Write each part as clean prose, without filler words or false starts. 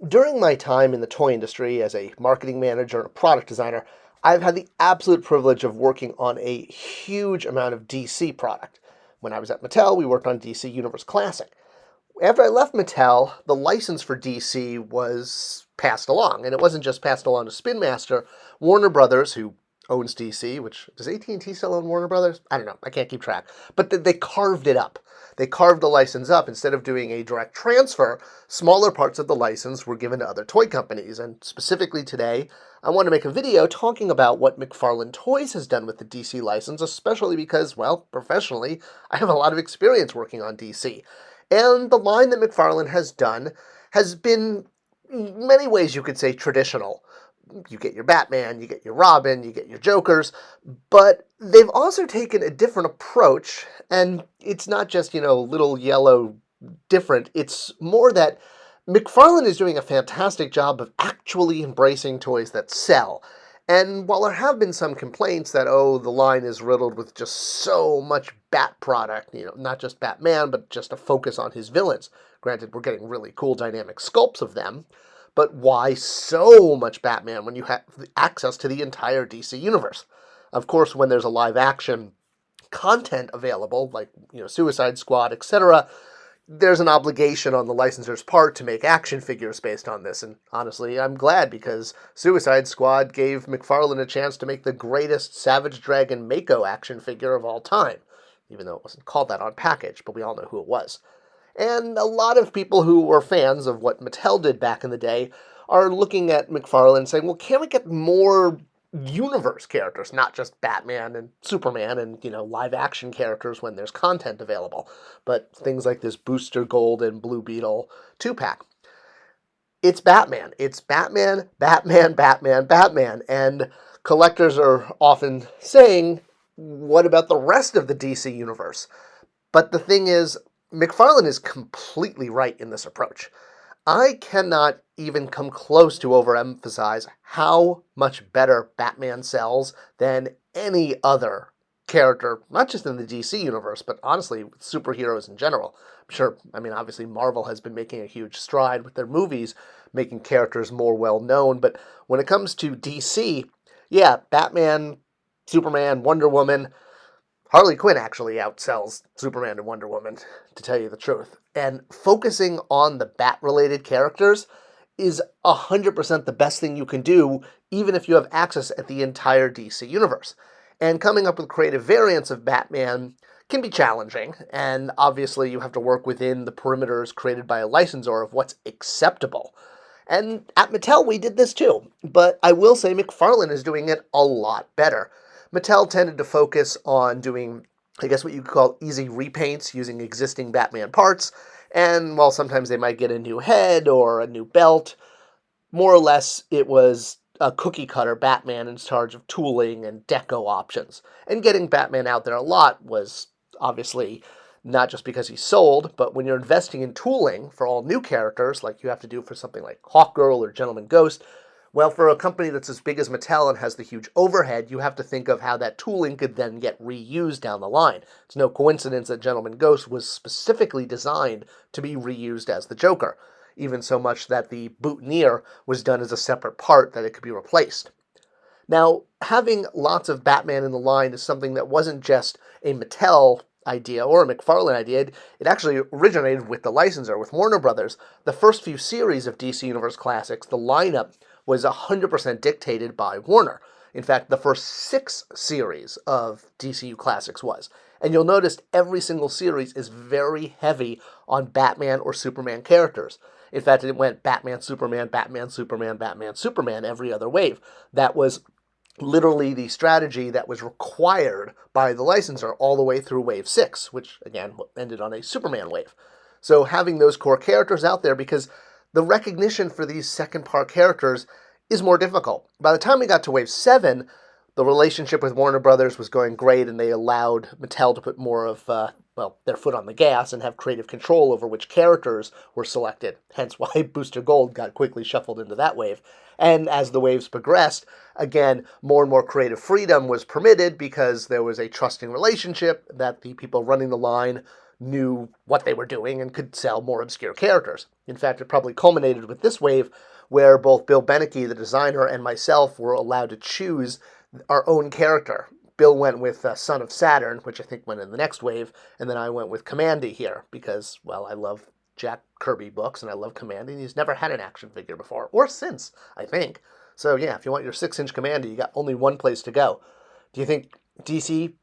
During my time in the toy industry as a marketing manager and a product designer, I've had the absolute privilege of working on a huge amount of DC product. When I was at Mattel, we worked on DC Universe Classic. After I left Mattel, the license for DC was passed along, and it wasn't just passed along to Spin Master. Warner Brothers, who owns DC, which does AT&T still own Warner Brothers? I don't know. I can't keep track. But they carved it up. They carved the license up. Instead of doing a direct transfer, smaller parts of the license were given to other toy companies. And specifically today, I want to make a video talking about what McFarlane Toys has done with the DC license, especially because, well, professionally, I have a lot of experience working on DC. And the line that McFarlane has done has been, in many ways you could say, traditional. You get your Batman, you get your Robin, you get your Jokers, but they've also taken a different approach, and it's not just, little yellow different. It's more that McFarlane is doing a fantastic job of actually embracing toys that sell. And while there have been some complaints that, the line is riddled with just so much Bat product, not just Batman, but just a focus on his villains. Granted, we're getting really cool dynamic sculpts of them, but why so much Batman when you have access to the entire DC universe? Of course, when there's a live action content available, like, Suicide Squad, etc., there's an obligation on the licensor's part to make action figures based on this. And honestly, I'm glad, because Suicide Squad gave McFarlane a chance to make the greatest Savage Dragon Mako action figure of all time. Even though it wasn't called that on package, but we all know who it was. And a lot of people who were fans of what Mattel did back in the day are looking at McFarlane and saying, well, can't we get more universe characters, not just Batman and Superman and, live action characters when there's content available, but things like this Booster Gold and Blue Beetle 2-pack. It's Batman. It's Batman, Batman, Batman, Batman. And collectors are often saying, what about the rest of the DC universe? But the thing is, McFarlane is completely right in this approach. I cannot even come close to overemphasize how much better Batman sells than any other character, not just in the DC universe, but honestly, with superheroes in general. I'm sure, obviously Marvel has been making a huge stride with their movies, making characters more well-known, but when it comes to DC, yeah, Batman, Superman, Wonder Woman, Harley Quinn actually outsells Superman and Wonder Woman, to tell you the truth. And focusing on the Bat-related characters is 100% the best thing you can do, even if you have access at the entire DC universe. And coming up with creative variants of Batman can be challenging, and obviously you have to work within the perimeters created by a licensor of what's acceptable. And at Mattel, we did this too, but I will say McFarlane is doing it a lot better. Mattel tended to focus on doing, I guess, what you could call easy repaints using existing Batman parts, and while sometimes they might get a new head or a new belt, more or less it was a cookie-cutter Batman in charge of tooling and deco options. And getting Batman out there a lot was obviously not just because he sold, but when you're investing in tooling for all new characters, like you have to do for something like Hawkgirl or Gentleman Ghost, well, for a company that's as big as Mattel and has the huge overhead, you have to think of how that tooling could then get reused down the line. It's no coincidence that Gentleman Ghost was specifically designed to be reused as the Joker, even so much that the boutonniere was done as a separate part that it could be replaced. Now, having lots of Batman in the line is something that wasn't just a Mattel idea or a McFarlane idea. It actually originated with the licensor, with Warner Brothers. The first few series of DC Universe Classics, the lineup was 100% dictated by Warner. In fact, the first 6 series of DCU Classics was. And you'll notice every single series is very heavy on Batman or Superman characters. In fact, it went Batman, Superman, Batman, Superman, Batman, Superman every other wave. That was literally the strategy that was required by the licensor all the way through Wave 6, which, again, ended on a Superman wave. So having those core characters out there, because the recognition for these second-part characters is more difficult. By the time we got to Wave 7, the relationship with Warner Brothers was going great, and they allowed Mattel to put more of, their foot on the gas and have creative control over which characters were selected. Hence why Booster Gold got quickly shuffled into that wave. And as the waves progressed, again, more and more creative freedom was permitted because there was a trusting relationship that the people running the line knew what they were doing and could sell more obscure characters. In fact, it probably culminated with this wave where both Bill Beneke, the designer, and myself were allowed to choose our own character. Bill went with Son of Saturn, which I think went in the next wave, and then I went with Commandy here because, well, I love Jack Kirby books and I love Commandy, and he's never had an action figure before, or since, I think. So yeah, if you want your 6-inch Commandy, you got only one place to go. Do you think DC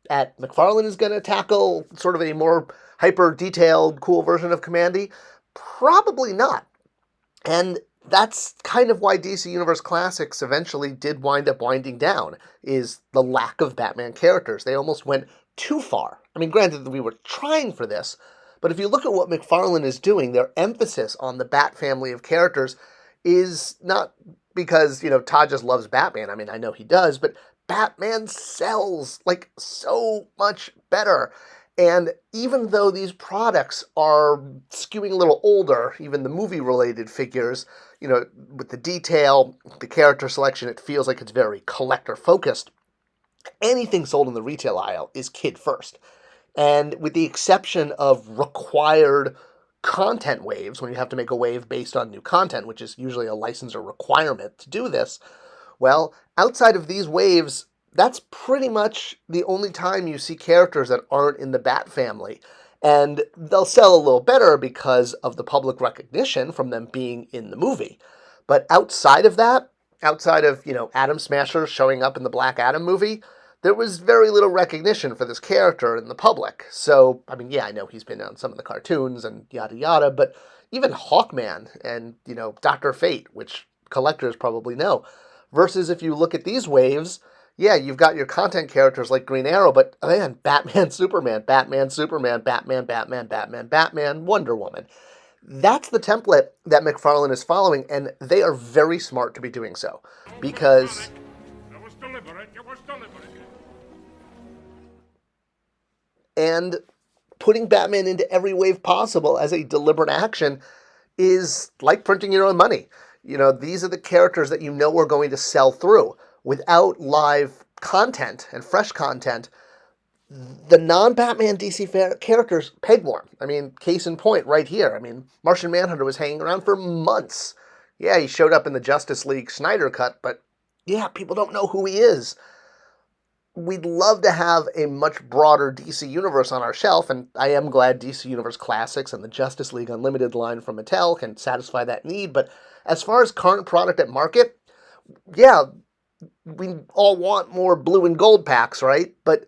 at McFarlane is going to tackle sort of a more hyper-detailed, cool version of Commandy? Probably not. And that's kind of why DC Universe Classics eventually did wind up winding down, is the lack of Batman characters. They almost went too far. I mean, granted that we were trying for this, but if you look at what McFarlane is doing, their emphasis on the Bat family of characters is not because, Todd just loves Batman. I mean, I know he does, but Batman sells, like, so much better. And even though these products are skewing a little older, even the movie-related figures, with the detail, the character selection, it feels like it's very collector-focused. Anything sold in the retail aisle is kid-first. And with the exception of required content waves, when you have to make a wave based on new content, which is usually a license or requirement to do this, well, outside of these waves, that's pretty much the only time you see characters that aren't in the Bat family. And they'll sell a little better because of the public recognition from them being in the movie. But outside of that, outside of, Atom Smasher showing up in the Black Adam movie, there was very little recognition for this character in the public. So, I mean, yeah, I know he's been on some of the cartoons and yada yada, but even Hawkman and, Dr. Fate, which collectors probably know. Versus if you look at these waves, yeah, you've got your content characters like Green Arrow, but man, Batman, Superman, Batman, Superman, Batman, Batman, Batman, Batman, Wonder Woman. That's the template that McFarlane is following, and they are very smart to be doing so. Because It was deliberate. And putting Batman into every wave possible as a deliberate action is like printing your own money. These are the characters that are going to sell through. Without live content and fresh content, the non-Batman DC characters paid more. I mean, case in point right here. I mean, Martian Manhunter was hanging around for months. Yeah, he showed up in the Justice League Snyder Cut, but yeah, people don't know who he is. We'd love to have a much broader DC Universe on our shelf, and I am glad DC Universe Classics and the Justice League Unlimited line from Mattel can satisfy that need, but as far as current product at market, yeah, we all want more blue and gold packs, right? But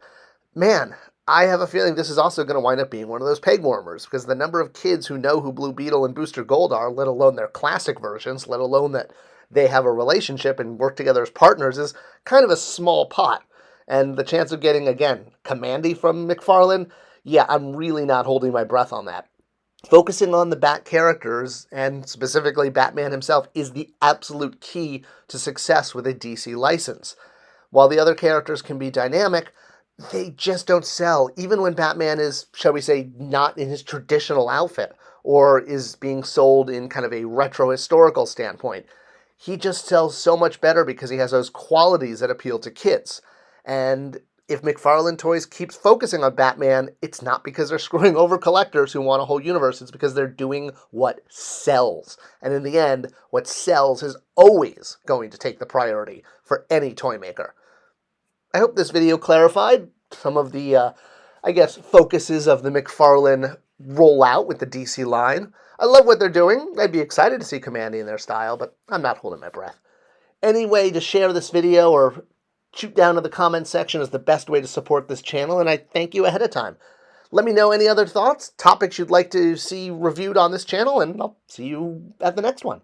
man, I have a feeling this is also going to wind up being one of those peg warmers, because the number of kids who know who Blue Beetle and Booster Gold are, let alone their classic versions, let alone that they have a relationship and work together as partners, is kind of a small pot. And the chance of getting, again, Commandy from McFarlane, yeah, I'm really not holding my breath on that. Focusing on the Bat characters, and specifically Batman himself, is the absolute key to success with a DC license. While the other characters can be dynamic, they just don't sell, even when Batman is, shall we say, not in his traditional outfit, or is being sold in kind of a retro-historical standpoint. He just sells so much better because he has those qualities that appeal to kids. And if McFarlane Toys keeps focusing on Batman, it's not because they're screwing over collectors who want a whole universe. It's because they're doing what sells. And in the end, what sells is always going to take the priority for any toy maker. I hope this video clarified some of the, focuses of the McFarlane rollout with the DC line. I love what they're doing. I'd be excited to see Commandy in their style, but I'm not holding my breath. Any way to share this video or shoot down to the comment section is the best way to support this channel, and I thank you ahead of time. Let me know any other thoughts, topics you'd like to see reviewed on this channel, and I'll see you at the next one.